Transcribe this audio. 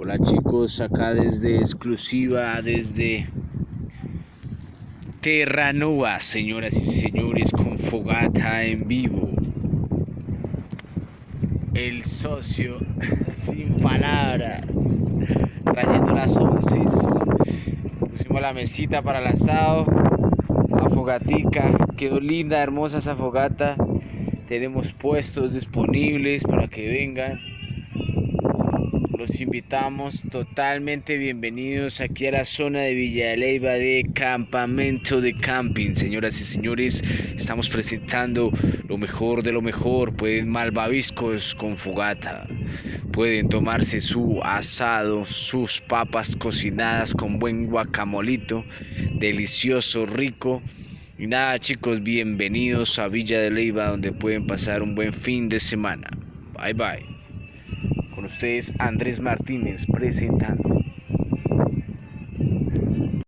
Hola chicos, acá desde exclusiva, desde Terranova, señoras y señores, con fogata en vivo. El socio, sin palabras, trayendo las onces. Pusimos la mesita para el asado, la fogatica, quedó linda, hermosa esa fogata. Tenemos puestos disponibles para que vengan. Los invitamos, totalmente bienvenidos aquí a la zona de Villa de Leyva de campamento de camping. Señoras y señores, estamos presentando lo mejor de lo mejor. Pueden malvaviscos con fogata, pueden tomarse su asado, sus papas cocinadas con buen guacamolito, delicioso, rico. Y nada chicos, bienvenidos a Villa de Leyva, donde pueden pasar un buen fin de semana. Bye bye. Con ustedes Andrés Martínez presentando.